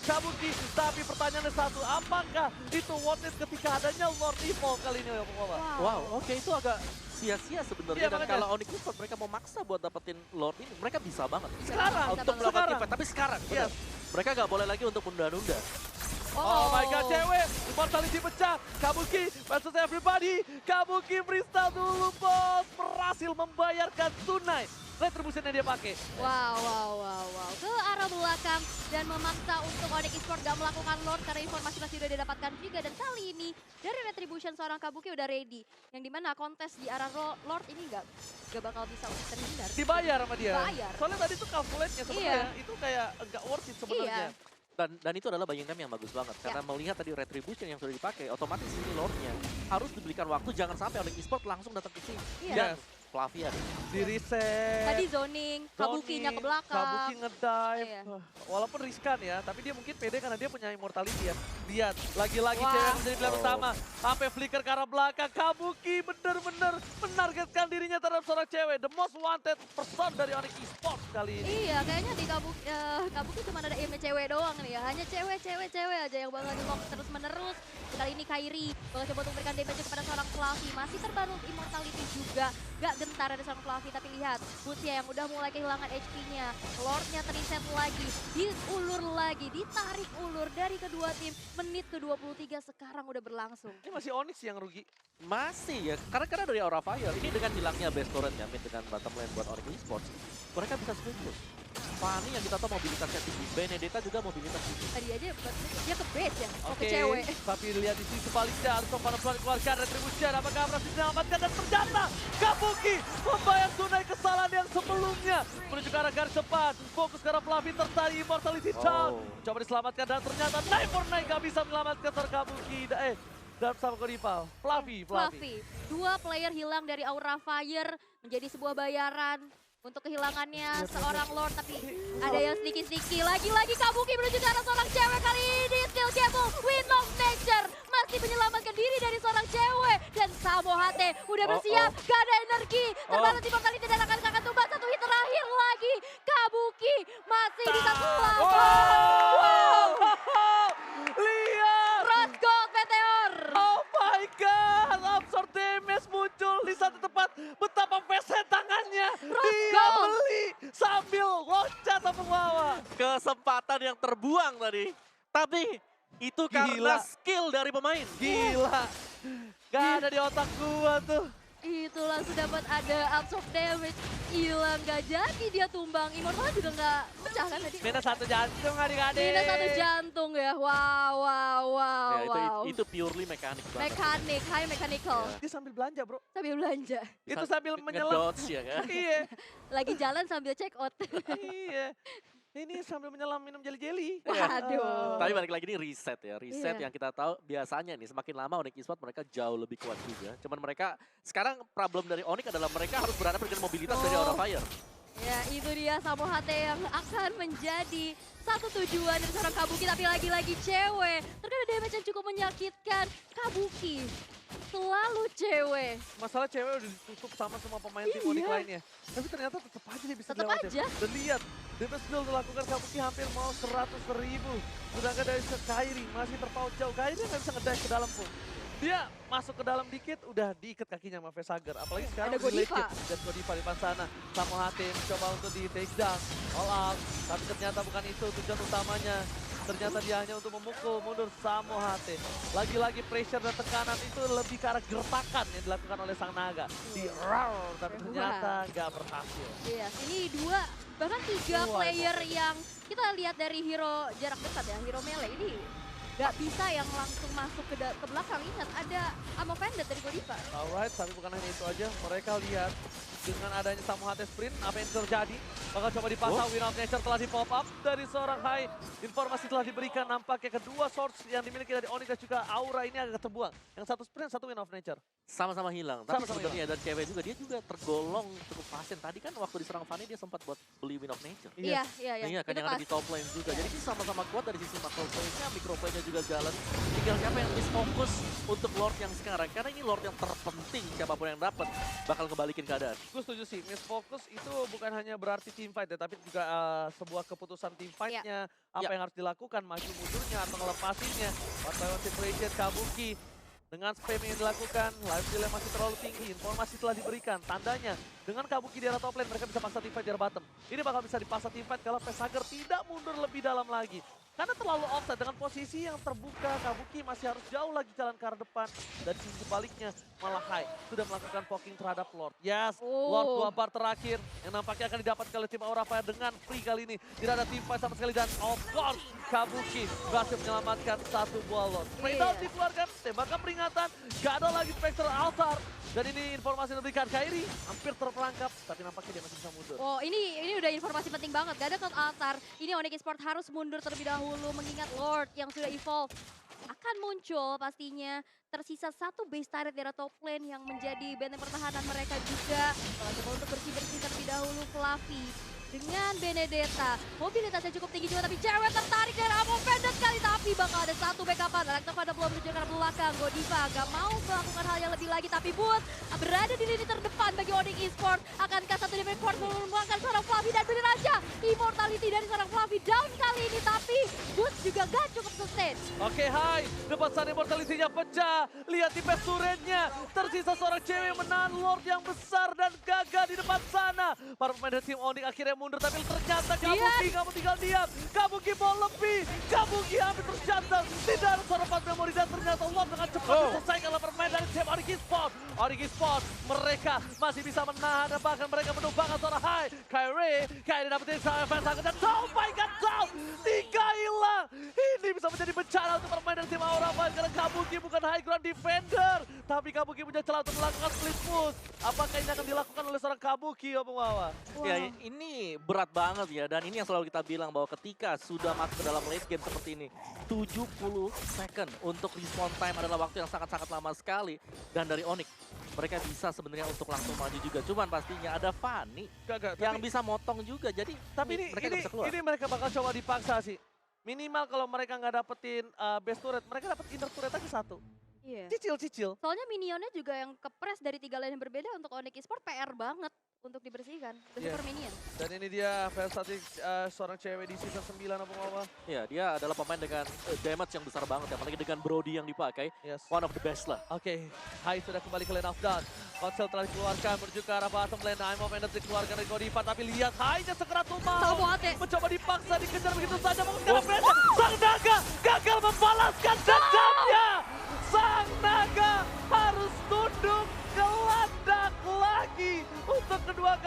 Kabuki. Tapi pertanyaannya satu, apakah itu worth it ketika adanya Lord Evolve kali ini? Wow, oke itu agak sia-sia sebenarnya. Iya, Dan makanya. kalau Onyx Esports mereka mau maksa buat dapetin Lord ini, mereka bisa banget. Sekarang, Untuk melakukan sekarang. team fight, tapi sekarang. Yes. Benar. Mereka nggak boleh lagi untuk menunda-nunda. Oh my god, cewek, Immortality pecah, Kabuki versus everybody, Kabuki freestyle dulu bos, berhasil membayarkan tunai retribution yang dia pakai. Wow. Ke arah belakang dan memaksa untuk Onyx Esports gak melakukan Lord karena informasi masih udah didapatkan juga. Dan kali ini dari Retribution seorang Kabuki udah ready. Yang dimana kontes di arah Lord ini gak bakal bisa untuk terhindar. Dibayar sama dia. Bayar. Soalnya tadi tuh calculate-nya sebenarnya itu kayak enggak worth it sebenarnya. Iya. Dan itu adalah buying time yang bagus banget. Karena melihat tadi Retribution yang sudah dipakai, otomatis ini Lordnya harus diberikan waktu. Jangan sampai Onyx Esports langsung datang ke sini. Iya. Dan Fluffy ada. Di reset. Tadi zoning, Kabukinya ke belakang. Kabuki ngedive. Iya. Walaupun riskan ya, tapi dia mungkin pede karena dia punya immortality ya. Lihat, lagi-lagi Wah. cewek yang menjadi pilihan utama. Sampai flicker ke arah belakang. Kabuki bener-bener menargetkan dirinya terhadap seorang cewek. The most wanted person dari Onyx Esports kali ini. Iya, kayaknya di Kabuki cuma ada aimnya cewek doang nih ya. Hanya cewek aja yang bakal di-lock terus-menerus. Kali ini Kairi bakal coba untuk memberikan damage kepada seorang Fluffy. Masih terbangun immortality juga. Gak gentar ada seorang Fluffy, tapi lihat Bootsnya yang udah mulai kehilangan HP-nya. Lordnya terreset lagi, diulur lagi, ditarik ulur dari kedua tim. Menit ke-23 sekarang udah berlangsung. Ini masih Onyx yang rugi. Masih ya, karena dari Aura Fire, ini dengan hilangnya best turret-nya, mid dengan bottom lane buat Onyx Esports, mereka bisa split push. Fanny yang kita tahu mobilitasnya tinggi, Benedetta juga mobilitas tinggi. Tadi aja dia ke base ya, mau ke Oke, cewek. tapi lihat di sisi sebaliknya, Alto Panoplan keluarkan Retribution, apakah berhasil diselamatkan dan ternyata Kabuki membayar tunai kesalahan yang sebelumnya. Menuju ke arah garis depan, fokus ke arah Fluffy tertarik, Immortality down. Coba diselamatkan dan ternyata 949 gak bisa menyelamatkan seorang Kabuki. Dan sama Godiva, Fluffy. Dua player hilang dari Aura Fire menjadi sebuah bayaran untuk kehilangannya seorang Lord, tapi ada yang sedikit-sedikit. Lagi-lagi Kabuki menuju ke arah seorang cewek kali ini. Still Gable, Wind of Nature masih menyelamatkan diri dari seorang cewek. Dan Samohate udah bersiap, gak ada energi. Terbatas Immortality dan akan tumbang satu hit terakhir lagi. Kabuki masih bisa selamat. Lihat! Rose Gold Meteor. Oh my god, absorb damage muncul di satu tempat. Betapa pesat tangannya. Dia beli sambil loncat sama Wawa. Kesempatan yang terbuang tadi. Tapi itu karena Gila. skill dari pemain. Gila. Gak ada di otak gua tuh. Itu langsung dapat ada absorb damage. Hilang, gak jadi dia tumbang. Immortal juga gak pecah kan tadi? Minus 1 jantung adik-adik. Minus 1 jantung ya. Wow. Ya, itu purely mekanik banget. Mekanik, high mechanical. Iya. Dia sambil belanja bro. Sambil belanja. Itu sambil menyelam. Ngedodge ya kan. Iya. Lagi jalan sambil check out. Iya. Ini sambil menyelam minum jelly-jelly. Waduh. Tapi balik lagi ini reset ya. Reset Iya. yang kita tahu biasanya nih semakin lama Onyx Esports mereka jauh lebih kuat juga. Cuman mereka sekarang problem dari Onyx adalah mereka harus berhadapan dengan mobilitas dari Aura Fire. Ya itu dia Samo HT yang akan menjadi satu tujuan dari seorang Kabuki. Tapi lagi-lagi cewek. Terkena damage yang cukup menyakitkan. Kabuki selalu cewek. Masalah cewek udah ditutup sama semua pemain tim Onyx Iya. lainnya. Tapi ternyata tetap aja dia bisa Tetap dilewatin. aja. Dan lihat, damage skill dilakukan Kabuki hampir mau 100.000. Sedangkan dari Kairi masih terpaut jauh. Kairi nggak bisa ngedash ke dalam pun. Dia masuk ke dalam dikit, udah diikat kakinya sama Vesager. Apalagi sekarang Ada Godiva. dan Godiva di depan sana. Samo HT mencoba untuk di take down, all out. Tapi ternyata bukan itu tujuan utamanya. Ternyata dia hanya untuk memukul mundur Samo HT. Lagi-lagi pressure dan tekanan itu lebih ke arah gertakan yang dilakukan oleh sang naga. Di roar, tapi ternyata nggak berhasil. Iya, ini 2 bahkan 3 Dua, player yang kita lihat dari hero jarak dekat ya, hero melee ini nggak bisa yang langsung masuk ke belakang. Ingat ada ammo pendek dari Godiva. Alright, tapi bukan hanya itu aja. Mereka lihat dengan adanya Samo HT sprint, apa yang terjadi? Bakal coba dipasang, Win of Nature telah di-pop up dari seorang Hai. Informasi telah diberikan, nampaknya kedua source yang dimiliki dari Onyx dan juga Aura ini agak terbuang. Yang satu sprint, satu Win of Nature. Sama-sama hilang. Tapi Sama-sama sebenarnya dan cewek juga dia juga tergolong cukup pasien. Tadi kan waktu diserang Fanny dia sempat buat beli Win of Nature. Iya. Iya kan Itu yang ada di top lane juga. Jadi ini sama-sama kuat dari sisi macro play-nya, micro play-nya juga jalan. Tinggal siapa yang lebih fokus untuk Lord yang sekarang. Karena ini Lord yang terpenting, siapapun yang dapat bakal ngebalikin keadaan. Gue setuju sih, misfocus itu bukan hanya berarti team fight ya, tapi juga sebuah keputusan team fight-nya. Apa yang harus dilakukan, maju mundurnya atau ngelepasinnya. One by one situation, Kabuki. Dengan spam yang dilakukan, life steal yang masih terlalu tinggi, informasi telah diberikan. Tandanya, dengan Kabuki di arah top lane, mereka bisa paksa team fight di arah bottom. Ini bakal bisa dipaksa team fight kalau Vesager tidak mundur lebih dalam lagi. Karena terlalu offside dengan posisi yang terbuka, Kabuki masih harus jauh lagi jalan ke arah depan. Dan di sisi baliknya, malah Hai sudah melakukan poking terhadap Lord. Yes, Lord 2 bar terakhir yang nampaknya akan didapatkan oleh tim Aura Fire dengan free kali ini. Tidak ada team fight sama sekali dan of course, Kabuki berhasil menyelamatkan satu buah Lord. Breakdown dikeluarkan, tembakan peringatan, gak ada lagi Spectral Altar. Dan ini informasi yang diberikan Kairi, hampir terperangkap, tapi nampaknya dia masih bisa mundur. Oh ini udah informasi penting banget. Gak ada Cloud Altar. Ini Onyx Esports harus mundur terlebih dahulu mengingat Lord yang sudah evolve akan muncul pastinya. Tersisa satu base turret di arah top lane yang menjadi benteng pertahanan mereka juga. Kalau coba untuk bersih-bersih terlebih dahulu Fluffy dengan Benedetta. Mobilitasnya cukup tinggi juga tapi cewek tertarik dari ammo pendek sekali. Tapi bakal ada satu backupan. Elektropada belum menuju ke arah belakang. Godiva gak mau melakukan hal yang lebih lagi. Tapi Boots berada di lini terdepan bagi Onyx Esports. Akankah satu di backcourt menemukan seorang Fluffy dan bener aja. Immortality dari seorang Fluffy down kali ini. Tapi Boots juga gak cukup sustain. Oke, Hai, depan sana immortality-nya pecah. Lihat di turretnya. Tersisa seorang cewek menahan Lord yang besar dan gagah di depan sana. Para pemain dari tim Onyx akhirnya mundur, tapi ternyata Kabuki kamu tinggal diam. Kabuki mau lebih. Kabuki hampir terjatuh. Tidak ada soropan memori dan ternyata Lord dengan cepat diselesaikan oleh pemain dari tim Onyx Esports. Onyx Esports, mereka masih bisa menahan dan bahkan mereka menumbangkan seorang Hai. Kairi dapetin sama Vesager dan oh my god, tiga hilang. Ini bisa menjadi bencana untuk permain dari tim Aura Fire karena Kabuki bukan high ground defender. Tapi Kabuki punya celah untuk melakukan split push. Apakah ini akan dilakukan oleh seorang Kabuki, Om Wawa? Ya ini berat banget ya, dan ini yang selalu kita bilang bahwa ketika sudah masuk ke dalam late game seperti ini, 70 second untuk respawn time adalah waktu yang sangat-sangat lama sekali. Dan dari Onyx, mereka bisa sebenarnya untuk langsung maju juga. Cuman pastinya ada Fanny yang bisa motong juga, jadi tapi mereka nggak bisa keluar. ini mereka bakal coba dipaksa sih. Minimal kalau mereka nggak dapetin base turret, mereka dapat inner turret aja satu. Iya. Cicil-cicil. Soalnya minionnya juga yang kepres dari 3 lane yang berbeda untuk Onyx Esports PR banget untuk dibersihkan. The Super Minion. Dan ini dia versatil seorang cewek di season 9 apa Wawa. Ya, dia adalah pemain dengan damage yang besar banget, apalagi dengan Brody yang dipakai. Yes. One of the best lah. Oke, Hai sudah kembali ke lane of down. Konsel telah dikeluarkan menuju ke arah bottom lane. I'm of Ended dikeluarkan dari Godiva, tapi lihat Hai-nya segera tumbang. Samo HT. Mencoba dipaksa, dikejar begitu saja. Mengejar pressure. Sang naga gagal membalaskan dendamnya. Sang naga harus tunduk ke landas.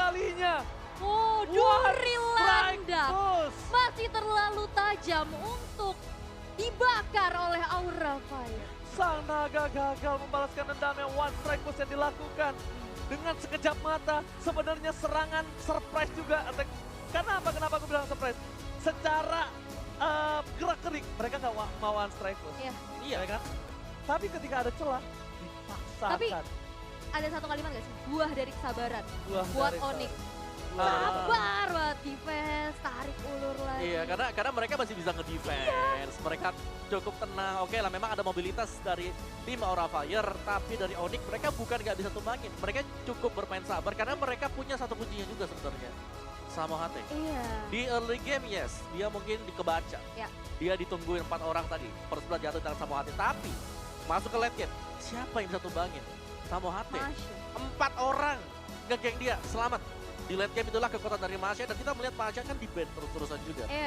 kalinya. Oh, One Duri strike landak push. masih terlalu tajam untuk dibakar oleh Aura Fire. Sang naga gagal membalaskan dendamnya. One strike push yang dilakukan. Dengan sekejap mata, sebenarnya serangan surprise juga. Kenapa aku bilang surprise? Secara gerak-gerik, mereka nggak mau one strike push. Iya. Iya kan? Tapi ketika ada celah, dipaksakan. Tapi ada satu kalimat gak sih? Buah dari kesabaran. Buah Buat dari Onyx. Ah. Sabar buat defense, tarik ulur lagi. Iya, karena mereka masih bisa nge-defense. Mereka cukup tenang. Oke lah, memang ada mobilitas dari tim Aura Fire, tapi dari Onyx mereka bukan nggak bisa tumbangin. Mereka cukup bermain sabar karena mereka punya satu kuncinya juga sebenarnya. Sama HT. Iya. Di early game, yes, dia mungkin dikebaca. Ya. Dia ditungguin 4 orang tadi. First blood jatuh dengan Samo HT. Tapi masuk ke late game, siapa yang bisa tumbangin? Samo HT. Masya. 4 orang ngegeng dia, selamat. Di late game itulah kekuatan dari Masya dan kita melihat Masya kan di ban terus-terusan juga. Iya.